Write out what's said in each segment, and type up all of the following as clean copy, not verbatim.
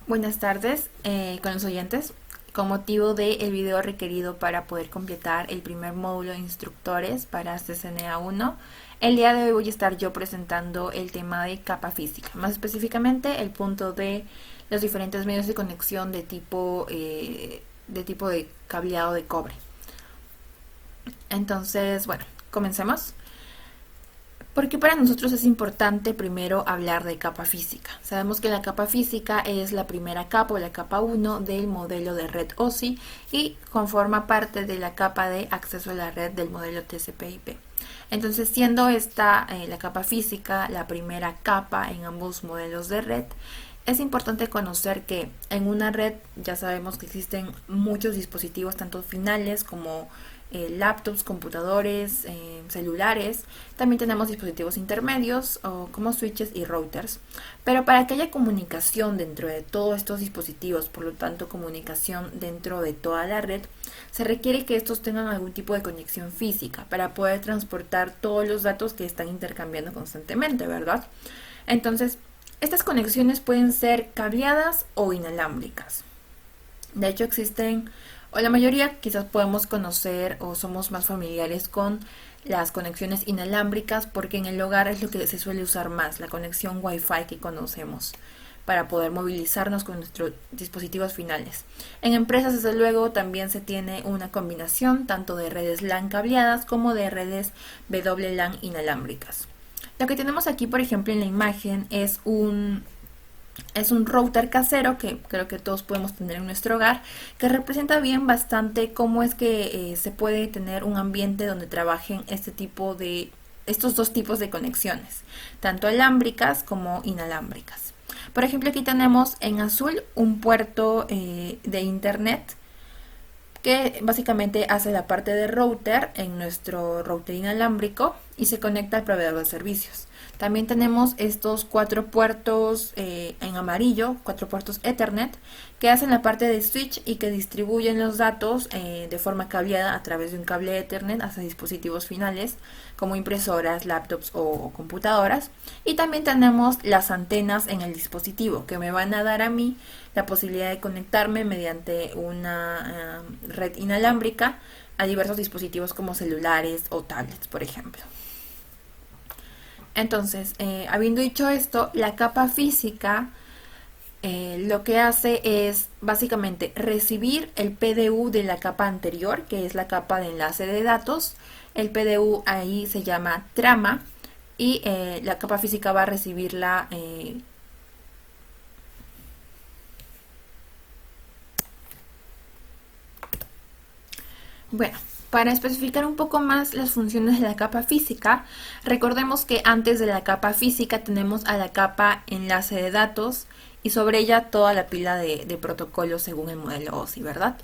Buenas tardes con los oyentes. Con motivo del video requerido para poder completar el primer módulo de instructores para CCNA 1, el día de hoy voy a estar yo presentando el tema de capa física, más específicamente el punto de los diferentes medios de conexión de tipo de cableado de cobre. Entonces, bueno, comencemos. Porque para nosotros es importante primero hablar de capa física. Sabemos que la capa física es la primera capa o la capa 1 del modelo de red OSI y conforma parte de la capa de acceso a la red del modelo TCP/IP. Entonces, siendo esta la capa física la primera capa en ambos modelos de red, es importante conocer que en una red ya sabemos que existen muchos dispositivos, tanto finales como laptops, computadores, celulares. También tenemos dispositivos intermedios como switches y routers. Pero para que haya comunicación dentro de todos estos dispositivos, por lo tanto comunicación dentro de toda la red, se requiere que estos tengan algún tipo de conexión física para poder transportar todos los datos que están intercambiando constantemente, ¿verdad? Entonces, estas conexiones pueden ser cableadas o inalámbricas. De hecho, existen, o la mayoría quizás podemos conocer o somos más familiares con las conexiones inalámbricas porque en el hogar es lo que se suele usar más, la conexión Wi-Fi que conocemos para poder movilizarnos con nuestros dispositivos finales. En empresas, desde luego, también se tiene una combinación tanto de redes LAN cableadas como de redes WLAN inalámbricas. Lo que tenemos aquí, por ejemplo, en la imagen es un router casero que creo que todos podemos tener en nuestro hogar, que representa bien bastante cómo es que se puede tener un ambiente donde trabajen estos dos tipos de conexiones, tanto alámbricas como inalámbricas. Por ejemplo, aquí tenemos en azul un puerto de internet que básicamente hace la parte de router en nuestro router inalámbrico y se conecta al proveedor de servicios. También tenemos estos 4 puertos en amarillo, 4 puertos Ethernet, que hacen la parte de switch y que distribuyen los datos de forma cableada a través de un cable Ethernet hacia dispositivos finales, como impresoras, laptops o computadoras. Y también tenemos las antenas en el dispositivo, que me van a dar a mí la posibilidad de conectarme mediante una red inalámbrica a diversos dispositivos como celulares o tablets, por ejemplo. Entonces, habiendo dicho esto, la capa física lo que hace es básicamente recibir el PDU de la capa anterior, que es la capa de enlace de datos. El PDU ahí se llama trama y la capa física va a recibirla bueno, para especificar un poco más las funciones de la capa física, recordemos que antes de la capa física tenemos a la capa enlace de datos y sobre ella toda la pila de protocolos según el modelo OSI, ¿verdad?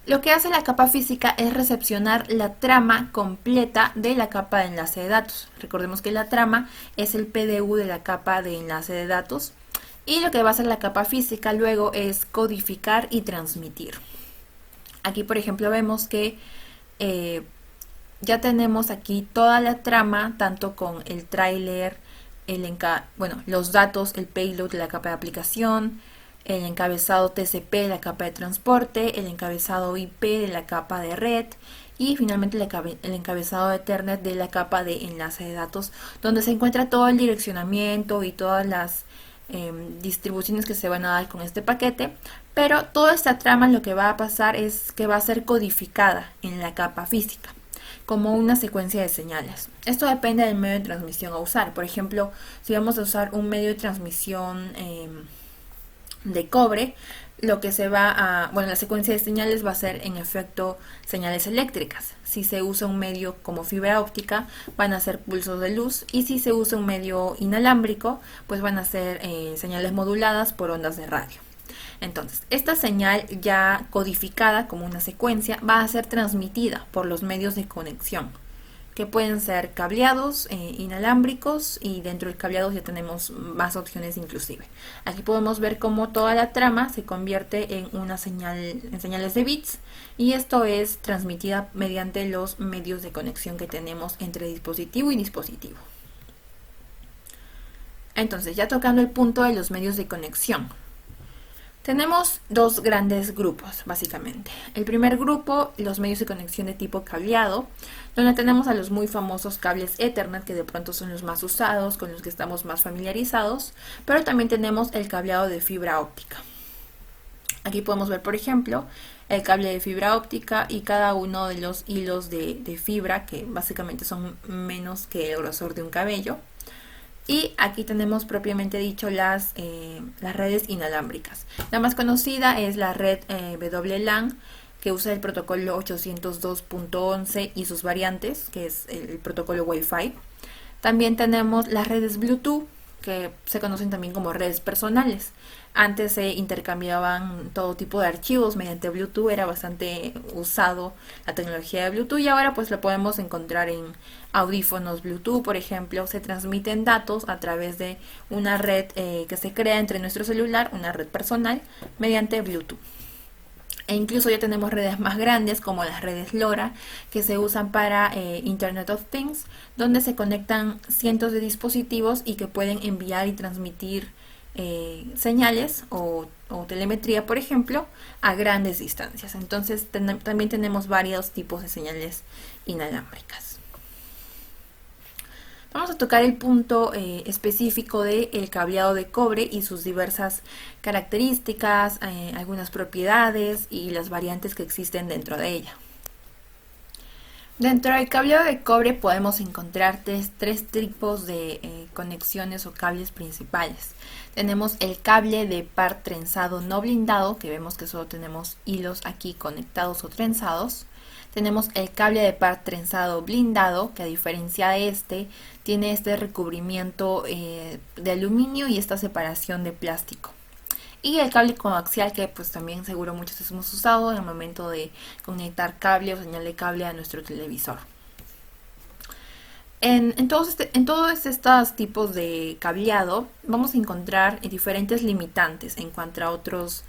Lo que hace la capa física es recepcionar la trama completa de la capa de enlace de datos. Recordemos que la trama es el PDU de la capa de enlace de datos y lo que va a hacer la capa física luego es codificar y transmitir. Aquí, por ejemplo, vemos que ya tenemos aquí toda la trama, tanto con el tráiler, los datos, el payload de la capa de aplicación, el encabezado TCP de la capa de transporte, el encabezado IP de la capa de red y finalmente el encabezado de Ethernet de la capa de enlace de datos, donde se encuentra todo el direccionamiento y todas las distribuciones que se van a dar con este paquete. Pero toda esta trama lo que va a pasar es que va a ser codificada en la capa física como una secuencia de señales. Esto depende del medio de transmisión a usar. Por ejemplo, si vamos a usar un medio de transmisión de cobre, lo que se va a, la secuencia de señales va a ser en efecto señales eléctricas. Si se usa un medio como fibra óptica, van a ser pulsos de luz, y si se usa un medio inalámbrico, pues van a ser señales moduladas por ondas de radio. Entonces, esta señal ya codificada como una secuencia va a ser transmitida por los medios de conexión, que pueden ser cableados, inalámbricos, y dentro del cableado ya tenemos más opciones inclusive. Aquí podemos ver cómo toda la trama se convierte en señales de bits, y esto es transmitida mediante los medios de conexión que tenemos entre dispositivo y dispositivo. Entonces, ya tocando el punto de los medios de conexión, Tenemos dos grandes grupos, básicamente. El primer grupo, los medios de conexión de tipo cableado, donde tenemos a los muy famosos cables Ethernet, que de pronto son los más usados, con los que estamos más familiarizados, pero también tenemos el cableado de fibra óptica. Aquí podemos ver, por ejemplo, el cable de fibra óptica y cada uno de los hilos de fibra, que básicamente son menos que el grosor de un cabello. Y aquí tenemos propiamente dicho las redes inalámbricas. La más conocida es la red WLAN, que usa el protocolo 802.11 y sus variantes, que es el protocolo Wi-Fi. También tenemos las redes Bluetooth, que se conocen también como redes personales. Antes se intercambiaban todo tipo de archivos mediante Bluetooth, era bastante usado la tecnología de Bluetooth y ahora pues lo podemos encontrar en audífonos Bluetooth, por ejemplo. Se transmiten datos a través de una red que se crea entre nuestro celular, una red personal, mediante Bluetooth. E incluso ya tenemos redes más grandes como las redes LoRa, que se usan para Internet of Things, donde se conectan cientos de dispositivos y que pueden enviar y transmitir señales o telemetría, por ejemplo, a grandes distancias. Entonces también tenemos varios tipos de señales inalámbricas. Vamos a tocar el punto específico del cableado de cobre y sus diversas características, algunas propiedades y las variantes que existen dentro de ella. Dentro del cableado de cobre podemos encontrar tres tipos de conexiones o cables principales. Tenemos el cable de par trenzado no blindado, que vemos que solo tenemos hilos aquí conectados o trenzados. Tenemos el cable de par trenzado blindado, que a diferencia de este, tiene este recubrimiento de aluminio y esta separación de plástico. Y el cable coaxial, que pues también seguro muchos hemos usado en el momento de conectar cable o señal de cable a nuestro televisor. En todos estos tipos de cableado vamos a encontrar diferentes limitantes en cuanto a otros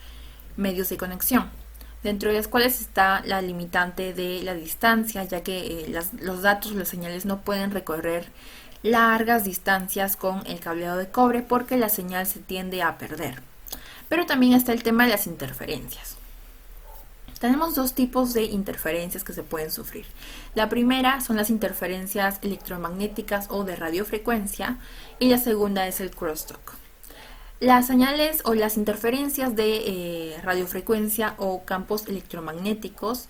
medios de conexión, dentro de las cuales está la limitante de la distancia, ya que los datos o las señales no pueden recorrer largas distancias con el cableado de cobre porque la señal se tiende a perder. Pero también está el tema de las interferencias. Tenemos dos tipos de interferencias que se pueden sufrir. La primera son las interferencias electromagnéticas o de radiofrecuencia y la segunda es el crosstalk. Las señales o las interferencias de radiofrecuencia o campos electromagnéticos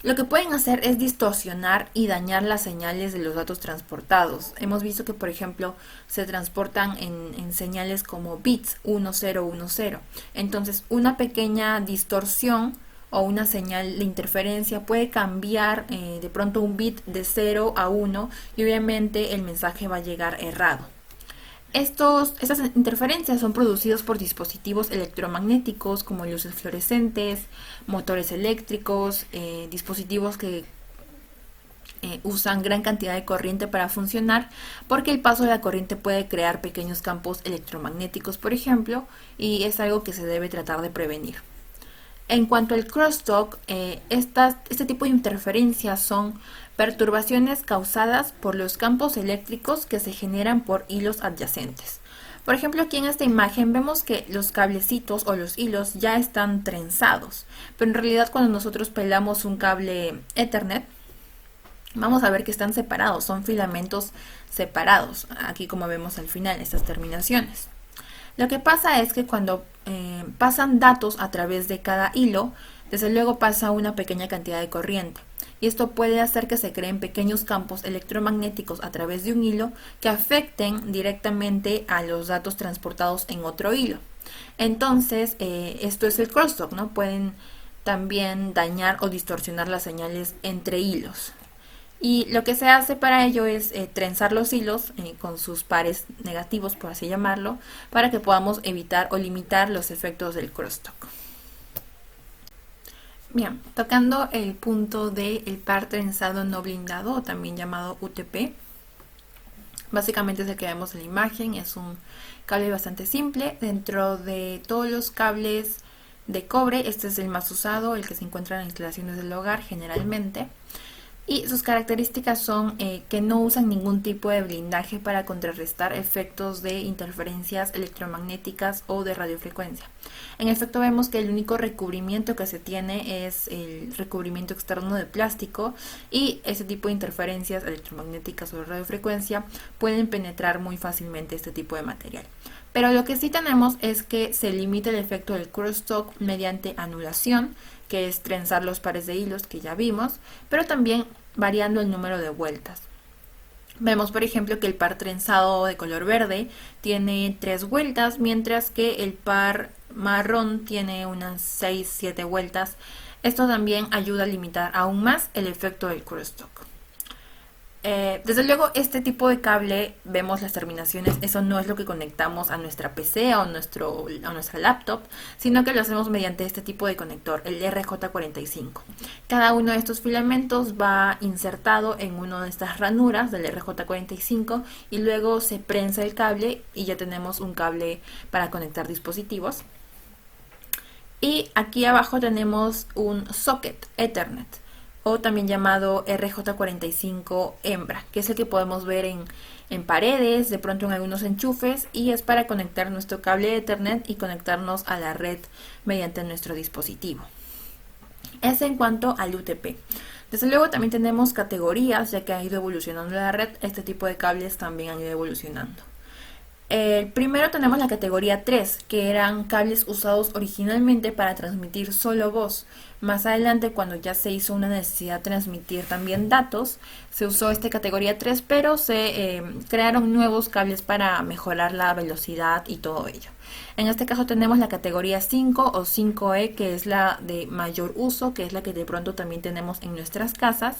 lo que pueden hacer es distorsionar y dañar las señales de los datos transportados. Hemos visto que, por ejemplo, se transportan en señales como bits 1010. Entonces, una pequeña distorsión o una señal de interferencia puede cambiar de pronto un bit de 0 a 1 y obviamente el mensaje va a llegar errado. Estas interferencias son producidas por dispositivos electromagnéticos como luces fluorescentes, motores eléctricos, dispositivos que usan gran cantidad de corriente para funcionar, porque el paso de la corriente puede crear pequeños campos electromagnéticos, por ejemplo, y es algo que se debe tratar de prevenir. En cuanto al crosstalk, este tipo de interferencias son perturbaciones causadas por los campos eléctricos que se generan por hilos adyacentes. Por ejemplo, aquí en esta imagen vemos que los cablecitos o los hilos ya están trenzados, pero en realidad cuando nosotros pelamos un cable Ethernet, vamos a ver que están separados, son filamentos separados, aquí como vemos al final, estas terminaciones. Lo que pasa es que cuando pasan datos a través de cada hilo, desde luego pasa una pequeña cantidad de corriente. Y esto puede hacer que se creen pequeños campos electromagnéticos a través de un hilo que afecten directamente a los datos transportados en otro hilo. Entonces, esto es el crosstalk, ¿no? Pueden también dañar o distorsionar las señales entre hilos. Y lo que se hace para ello es trenzar los hilos con sus pares negativos, por así llamarlo, para que podamos evitar o limitar los efectos del crosstalk. Bien, tocando el punto del par trenzado no blindado, o también llamado UTP. Básicamente es el que vemos en la imagen, es un cable bastante simple. Dentro de todos los cables de cobre, este es el más usado, el que se encuentra en instalaciones del hogar generalmente. Y sus características son que no usan ningún tipo de blindaje para contrarrestar efectos de interferencias electromagnéticas o de radiofrecuencia. En efecto, vemos que el único recubrimiento que se tiene es el recubrimiento externo de plástico, y ese tipo de interferencias electromagnéticas o de radiofrecuencia pueden penetrar muy fácilmente este tipo de material. Pero lo que sí tenemos es que se limita el efecto del crosstalk mediante anulación, que es trenzar los pares de hilos que ya vimos, pero también variando el número de vueltas. Vemos, por ejemplo, que el par trenzado de color verde tiene 3 vueltas, mientras que el par marrón tiene unas 6-7 vueltas. Esto también ayuda a limitar aún más el efecto del crosstalk. Desde luego, este tipo de cable, vemos las terminaciones, eso no es lo que conectamos a nuestra PC o a nuestra laptop, sino que lo hacemos mediante este tipo de conector, el RJ45. Cada uno de estos filamentos va insertado en una de estas ranuras del RJ45 y luego se prensa el cable y ya tenemos un cable para conectar dispositivos. Y aquí abajo tenemos un socket Ethernet, o también llamado RJ45 hembra, que es el que podemos ver en paredes, de pronto en algunos enchufes, y es para conectar nuestro cable Ethernet y conectarnos a la red mediante nuestro dispositivo. Es en cuanto al UTP. Desde luego también tenemos categorías, ya que ha ido evolucionando la red, este tipo de cables también han ido evolucionando. Primero tenemos la categoría 3, que eran cables usados originalmente para transmitir solo voz. Más adelante, cuando ya se hizo una necesidad de transmitir también datos, se usó esta categoría 3, pero se crearon nuevos cables para mejorar la velocidad y todo ello. En este caso tenemos la categoría 5 o 5E, que es la de mayor uso, que es la que de pronto también tenemos en nuestras casas,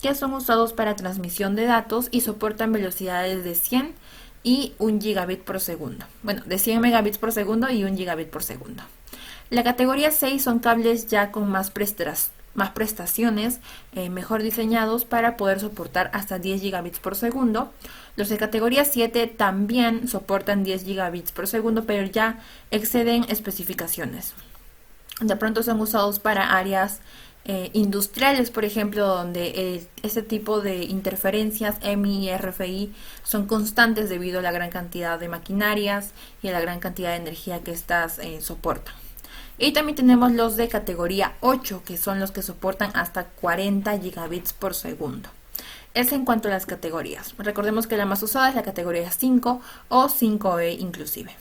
que son usados para transmisión de datos y soportan velocidades de 100 y 1 gigabit por segundo. Bueno, de 100 megabits por segundo y 1 gigabit por segundo. La categoría 6 son cables ya con más prestaciones, mejor diseñados para poder soportar hasta 10 gigabits por segundo. Los de categoría 7 también soportan 10 gigabits por segundo, pero ya exceden especificaciones. De pronto son usados para áreas industriales, por ejemplo, donde este tipo de interferencias EMI y RFI son constantes debido a la gran cantidad de maquinarias y a la gran cantidad de energía que estas soportan. Y también tenemos los de categoría 8, que son los que soportan hasta 40 gigabits por segundo. Es en cuanto a las categorías. Recordemos que la más usada es la categoría 5 o 5E inclusive.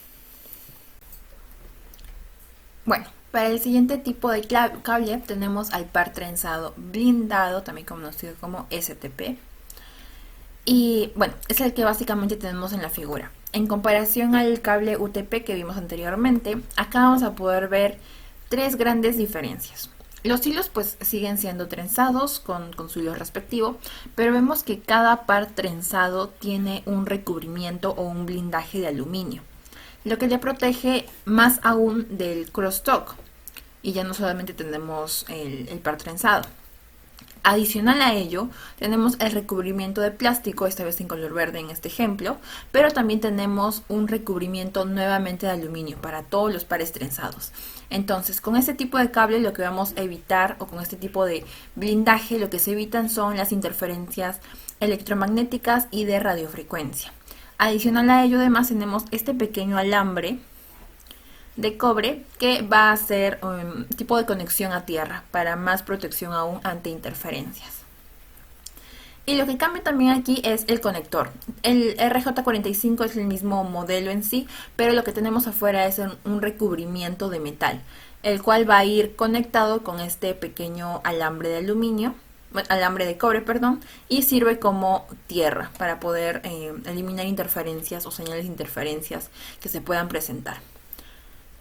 Bueno, para el siguiente tipo de cable tenemos al par trenzado blindado, también conocido como STP. Y bueno, es el que básicamente tenemos en la figura. En comparación al cable UTP que vimos anteriormente, acá vamos a poder ver 3 grandes diferencias. Los hilos pues siguen siendo trenzados con su hilo respectivo, pero vemos que cada par trenzado tiene un recubrimiento o un blindaje de aluminio, lo que le protege más aún del crosstalk. Y ya no solamente tenemos el par trenzado. Adicional a ello, tenemos el recubrimiento de plástico, esta vez en color verde en este ejemplo, pero también tenemos un recubrimiento nuevamente de aluminio para todos los pares trenzados. Entonces, con este tipo de cable lo que vamos a evitar, o con este tipo de blindaje, lo que se evitan son las interferencias electromagnéticas y de radiofrecuencia. Adicional a ello, además, tenemos este pequeño alambre de cobre que va a ser un tipo de conexión a tierra para más protección aún ante interferencias. Y lo que cambia también aquí es el conector. El RJ45 es el mismo modelo en sí, pero lo que tenemos afuera es un recubrimiento de metal, el cual va a ir conectado con este pequeño alambre de aluminio, alambre de cobre, perdón, y sirve como tierra para poder eliminar interferencias o señales de interferencias que se puedan presentar.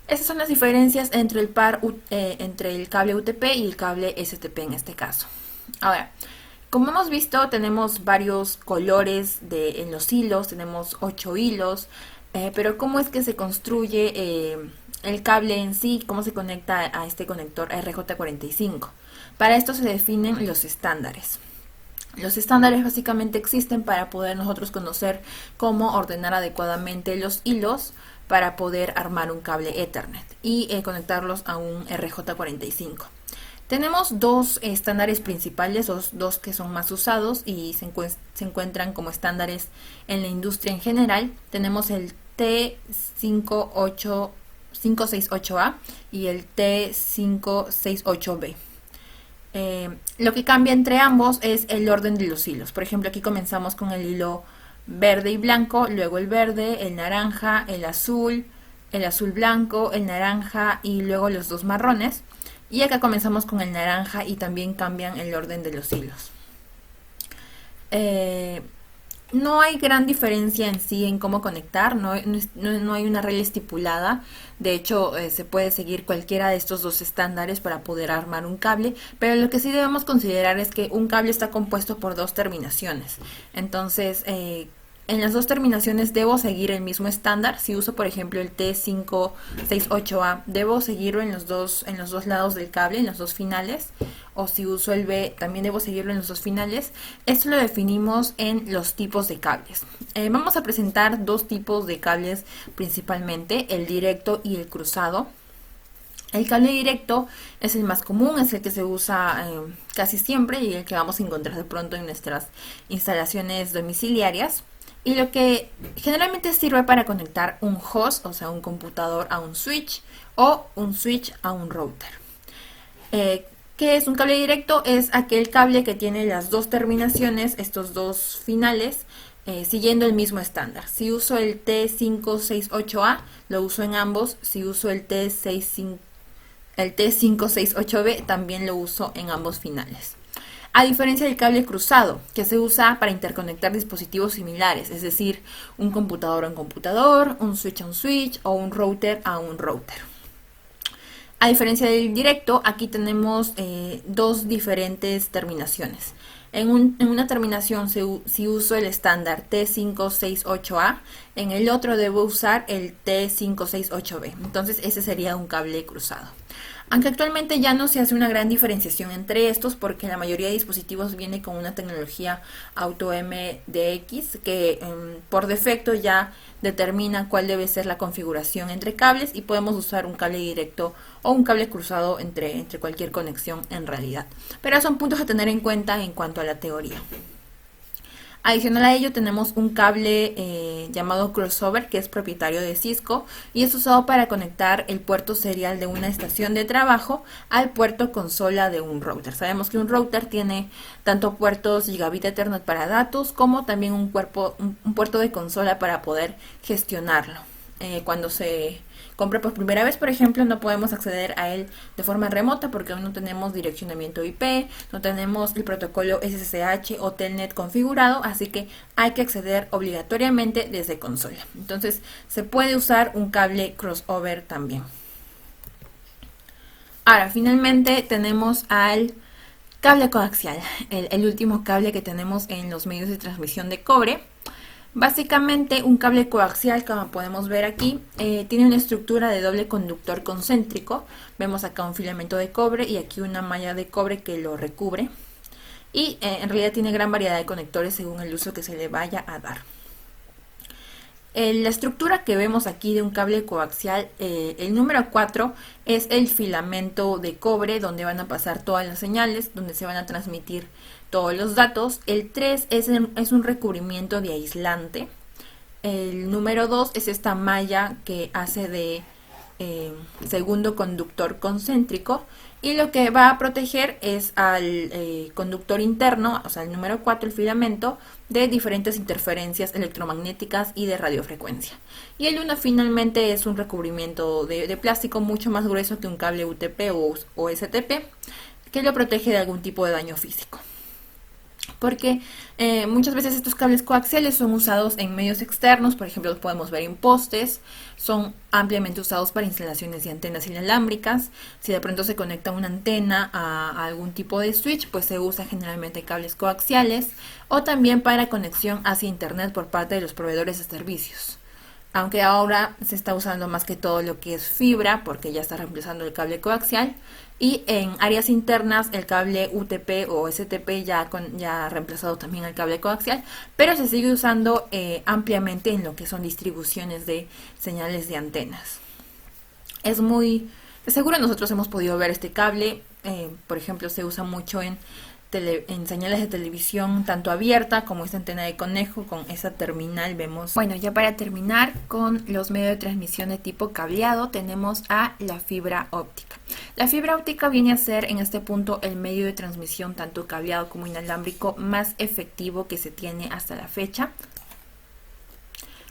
Esas son las diferencias entre entre el cable UTP y el cable STP en este caso. Ahora, como hemos visto, tenemos varios colores en los hilos, tenemos 8 hilos, pero ¿cómo es que se construye el cable en sí? ¿Cómo se conecta a este conector RJ45? Para esto se definen los estándares. Los estándares básicamente existen para poder nosotros conocer cómo ordenar adecuadamente los hilos para poder armar un cable Ethernet y conectarlos a un RJ45. Tenemos dos estándares principales, dos que son más usados y se encuentran como estándares en la industria en general. Tenemos el T568A y el T568B. Lo que cambia entre ambos es el orden de los hilos. Por ejemplo, aquí comenzamos con el hilo verde y blanco, luego el verde, el naranja, el azul blanco, el naranja y luego los dos marrones. Y acá comenzamos con el naranja y también cambian el orden de los hilos. No hay gran diferencia en sí en cómo conectar, no hay una regla estipulada. De hecho, se puede seguir cualquiera de estos dos estándares para poder armar un cable, pero lo que sí debemos considerar es que un cable está compuesto por dos terminaciones. Entonces, en las dos terminaciones debo seguir el mismo estándar. Si uso, por ejemplo, el T568A, debo seguirlo en los dos lados del cable, en los dos finales. O si uso el B, también debo seguirlo en los dos finales. Esto lo definimos en los tipos de cables. Vamos a presentar dos tipos de cables principalmente, el directo y el cruzado. El cable directo es el más común, es el que se usa casi siempre y el que vamos a encontrar de pronto en nuestras instalaciones domiciliarias. Y lo que generalmente sirve para conectar un host, o sea, un computador a un switch o un switch a un router. ¿Qué es un cable directo? Es aquel cable que tiene las dos terminaciones, estos dos finales, siguiendo el mismo estándar. Si uso el T568A, lo uso en ambos. Si uso el T568B, también lo uso en ambos finales. A diferencia del cable cruzado, que se usa para interconectar dispositivos similares, es decir, un computador a un computador, un switch a un switch o un router a un router. A diferencia del directo, aquí tenemos dos diferentes terminaciones. En una terminación, si uso el estándar T568A, en el otro debo usar el T568B. Entonces, ese sería un cable cruzado. Aunque actualmente ya no se hace una gran diferenciación entre estos porque la mayoría de dispositivos viene con una tecnología AutoMDX que por defecto ya determina cuál debe ser la configuración entre cables y podemos usar un cable directo o un cable cruzado entre cualquier conexión en realidad. Pero son puntos a tener en cuenta en cuanto a la teoría. Adicional a ello tenemos un cable llamado crossover que es propietario de Cisco y es usado para conectar el puerto serial de una estación de trabajo al puerto consola de un router. Sabemos que un router tiene tanto puertos gigabit Ethernet para datos como también un puerto de consola para poder gestionarlo. Cuando se compra por primera vez, por ejemplo, no podemos acceder a él de forma remota porque aún no tenemos direccionamiento IP, no tenemos el protocolo SSH o Telnet configurado, así que hay que acceder obligatoriamente desde consola. Entonces, se puede usar un cable crossover también. Ahora, finalmente tenemos al cable coaxial, el último cable que tenemos en los medios de transmisión de cobre. Básicamente un cable coaxial, como podemos ver aquí, tiene una estructura de doble conductor concéntrico. Vemos acá un filamento de cobre y aquí una malla de cobre que lo recubre. Y en realidad tiene gran variedad de conectores según el uso que se le vaya a dar. La estructura que vemos aquí de un cable coaxial, el número 4 es el filamento de cobre donde van a pasar todas las señales, donde se van a transmitir todos los datos. El 3 es un recubrimiento de aislante. El número 2 es esta malla que hace de segundo conductor concéntrico. Y lo que va a proteger es al conductor interno, o sea, el número 4, el filamento, de diferentes interferencias electromagnéticas y de radiofrecuencia. Y el 1 finalmente es un recubrimiento de plástico mucho más grueso que un cable UTP o STP, que lo protege de algún tipo de daño físico. Porque muchas veces estos cables coaxiales son usados en medios externos, por ejemplo, los podemos ver en postes, son ampliamente usados para instalaciones de antenas inalámbricas. Si de pronto se conecta una antena a algún tipo de switch, pues se usa generalmente cables coaxiales, o también para conexión hacia internet por parte de los proveedores de servicios. Aunque ahora se está usando más que todo lo que es fibra, porque ya está reemplazando el cable coaxial. Y en áreas internas el cable UTP o STP ya ha reemplazado también el cable coaxial, pero se sigue usando ampliamente en lo que son distribuciones de señales de antenas. Seguro nosotros hemos podido ver este cable, Por ejemplo, se usa mucho en señales de televisión, tanto abierta como esta antena de conejo. Con esa terminal vemos. Bueno, ya para terminar con los medios de transmisión de tipo cableado, tenemos a la fibra óptica. La fibra óptica viene a ser en este punto el medio de transmisión tanto cableado como inalámbrico más efectivo que se tiene hasta la fecha.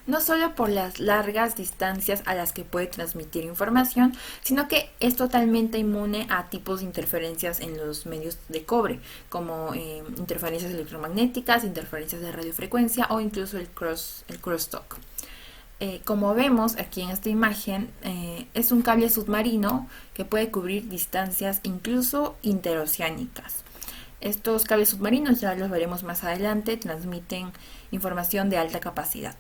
No solo por las largas distancias a las que puede transmitir información, sino que es totalmente inmune a tipos de interferencias en los medios de cobre, como interferencias electromagnéticas, interferencias de radiofrecuencia o incluso el crosstalk. Como vemos aquí en esta imagen, es un cable submarino que puede cubrir distancias incluso interoceánicas. Estos cables submarinos, ya los veremos más adelante, transmiten información de alta capacidad.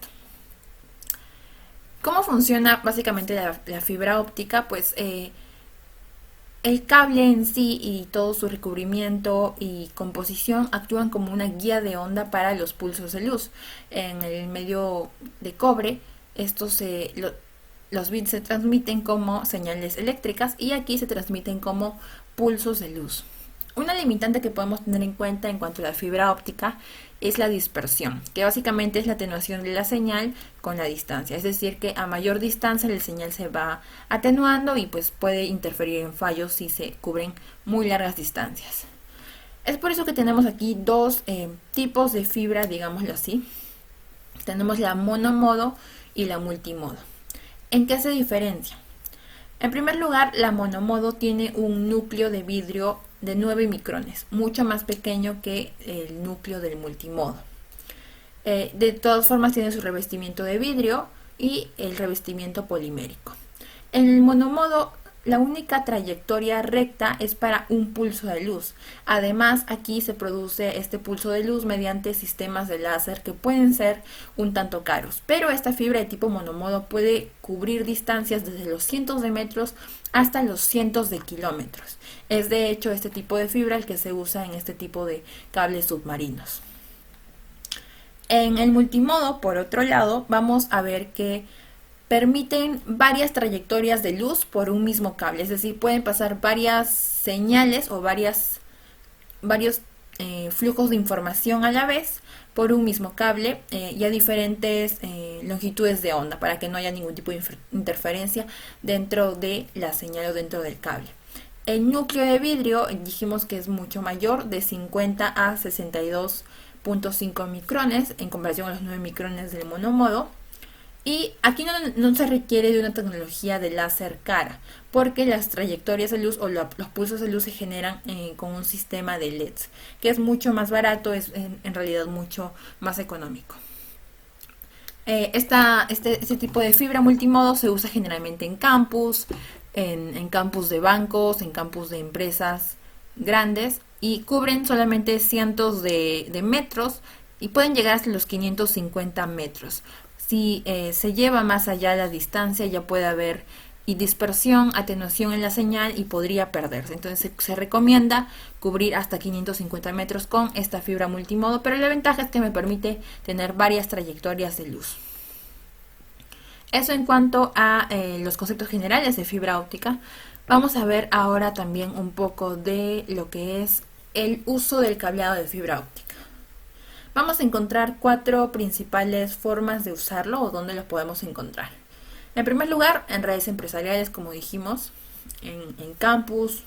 ¿Cómo funciona básicamente la fibra óptica? Pues el cable en sí y todo su recubrimiento y composición actúan como una guía de onda para los pulsos de luz. En el medio de cobre, los bits se transmiten como señales eléctricas y aquí se transmiten como pulsos de luz. Una limitante que podemos tener en cuenta en cuanto a la fibra óptica es la dispersión, que básicamente es la atenuación de la señal con la distancia. Es decir, que a mayor distancia la señal se va atenuando y pues puede interferir en fallos si se cubren muy largas distancias. Es por eso que tenemos aquí dos tipos de fibra, digámoslo así. Tenemos la monomodo y la multimodo. ¿En qué se diferencia? En primer lugar, la monomodo tiene un núcleo de vidrio de 9 micrones, mucho más pequeño que el núcleo del multimodo. De todas formas tiene su revestimiento de vidrio y el revestimiento polimérico. En el monomodo, la única trayectoria recta es para un pulso de luz. Además, aquí se produce este pulso de luz mediante sistemas de láser que pueden ser un tanto caros. Pero esta fibra de tipo monomodo puede cubrir distancias desde los cientos de metros hasta los cientos de kilómetros. Es de hecho este tipo de fibra el que se usa en este tipo de cables submarinos. En el multimodo, por otro lado, vamos a ver que permiten varias trayectorias de luz por un mismo cable, es decir, pueden pasar varias señales o varios flujos de información a la vez por un mismo cable y a diferentes longitudes de onda para que no haya ningún tipo de interferencia dentro de la señal o dentro del cable. El núcleo de vidrio dijimos que es mucho mayor, de 50 a 62.5 micrones en comparación a los 9 micrones del monomodo. Y aquí no se requiere de una tecnología de láser cara, porque las trayectorias de luz o los pulsos de luz se generan con un sistema de LEDs, que es mucho más barato, es en realidad mucho más económico. Este tipo de fibra multimodo se usa generalmente en campus, en campus de bancos, en campus de empresas grandes y cubren solamente cientos de metros y pueden llegar hasta los 550 metros. Si se lleva más allá la distancia ya puede haber dispersión, atenuación en la señal y podría perderse. Entonces se recomienda cubrir hasta 550 metros con esta fibra multimodo, pero la ventaja es que me permite tener varias trayectorias de luz. Eso en cuanto a los conceptos generales de fibra óptica. Vamos a ver ahora también un poco de lo que es el uso del cableado de fibra óptica. Vamos a encontrar 4 principales formas de usarlo o dónde lo podemos encontrar. En primer lugar, en redes empresariales, como dijimos, en campus,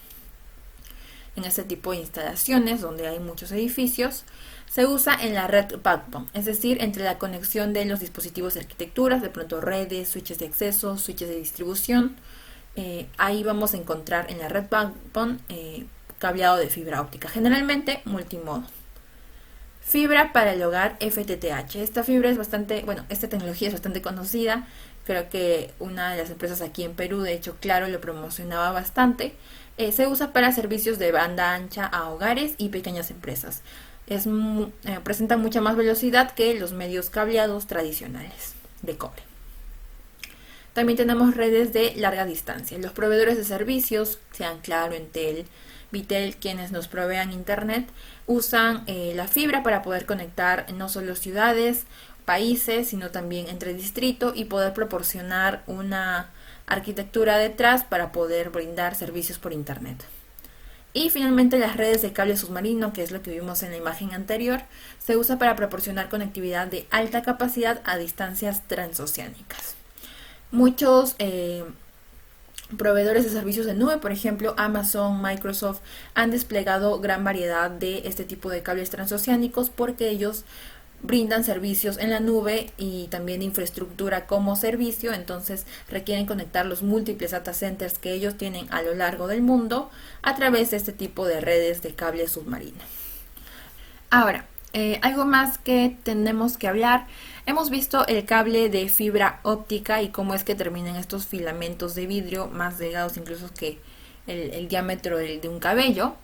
en este tipo de instalaciones donde hay muchos edificios. Se usa en la red backbone, es decir, entre la conexión de los dispositivos de arquitecturas, de pronto redes, switches de acceso, switches de distribución. Ahí vamos a encontrar en la red backbone cableado de fibra óptica, generalmente multimodo. Fibra para el hogar FTTH. Esta fibra es esta tecnología es bastante conocida. Creo que una de las empresas aquí en Perú, de hecho, Claro, lo promocionaba bastante. Se usa para servicios de banda ancha a hogares y pequeñas empresas. Presenta mucha más velocidad que los medios cableados tradicionales de cobre. También tenemos redes de larga distancia. Los proveedores de servicios, sean Claro, Entel, Vitel, quienes nos provean internet, usan la fibra para poder conectar no solo ciudades, países, sino también entre distritos y poder proporcionar una arquitectura detrás para poder brindar servicios por internet. Y finalmente las redes de cable submarino, que es lo que vimos en la imagen anterior, se usa para proporcionar conectividad de alta capacidad a distancias transoceánicas. Muchos proveedores de servicios de nube, por ejemplo Amazon, Microsoft, han desplegado gran variedad de este tipo de cables transoceánicos porque ellos brindan servicios en la nube y también infraestructura como servicio, entonces requieren conectar los múltiples data centers que ellos tienen a lo largo del mundo a través de este tipo de redes de cable submarino. Ahora, algo más que tenemos que hablar. Hemos visto el cable de fibra óptica y cómo es que terminan estos filamentos de vidrio más delgados incluso que el diámetro de un cabello.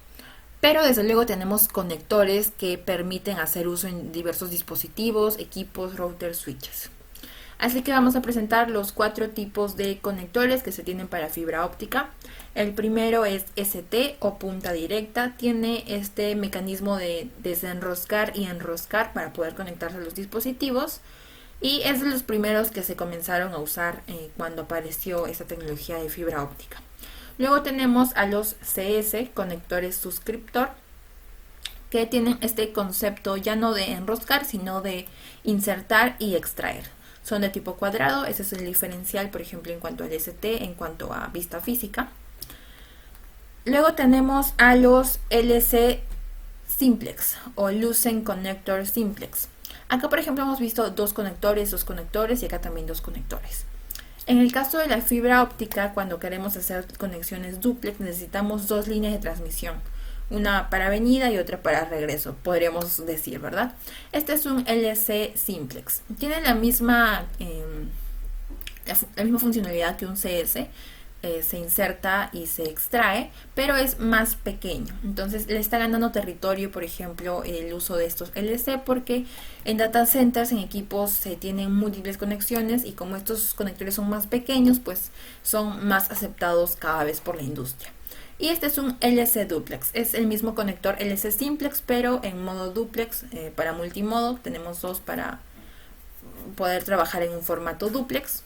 Pero desde luego tenemos conectores que permiten hacer uso en diversos dispositivos, equipos, routers, switches. Así que vamos a presentar los 4 tipos de conectores que se tienen para fibra óptica. El primero es ST o punta directa. Tiene este mecanismo de desenroscar y enroscar para poder conectarse a los dispositivos. Y es de los primeros que se comenzaron a usar cuando apareció esta tecnología de fibra óptica. Luego tenemos a los CS, conectores suscriptor, que tienen este concepto ya no de enroscar, sino de insertar y extraer. Son de tipo cuadrado, ese es el diferencial, por ejemplo, en cuanto al ST, en cuanto a vista física. Luego tenemos a los LC Simplex o Lucent Connector Simplex. Acá, por ejemplo, hemos visto dos conectores y acá también dos conectores. En el caso de la fibra óptica, cuando queremos hacer conexiones duplex, necesitamos dos líneas de transmisión. Una para venida y otra para regreso, podríamos decir, ¿verdad? Este es un LC Simplex. Tiene la misma funcionalidad que un CS. Se inserta y se extrae, pero es más pequeño. Entonces le está ganando territorio, por ejemplo, el uso de estos LC, porque en data centers, en equipos, se tienen múltiples conexiones y como estos conectores son más pequeños, pues son más aceptados cada vez por la industria. Y este es un LC Duplex, es el mismo conector LC Simplex, pero en modo duplex para multimodo. Tenemos dos para poder trabajar en un formato duplex.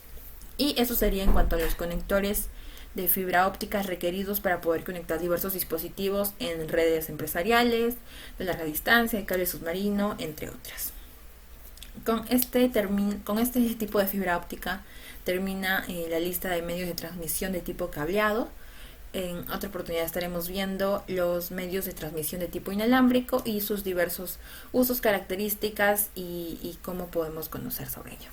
Y eso sería en cuanto a los conectores de fibra óptica requeridos para poder conectar diversos dispositivos en redes empresariales, de larga distancia, de cable submarino, entre otras. Con este tipo de fibra óptica termina la lista de medios de transmisión de tipo cableado. En otra oportunidad estaremos viendo los medios de transmisión de tipo inalámbrico y sus diversos usos, características y cómo podemos conocer sobre ello.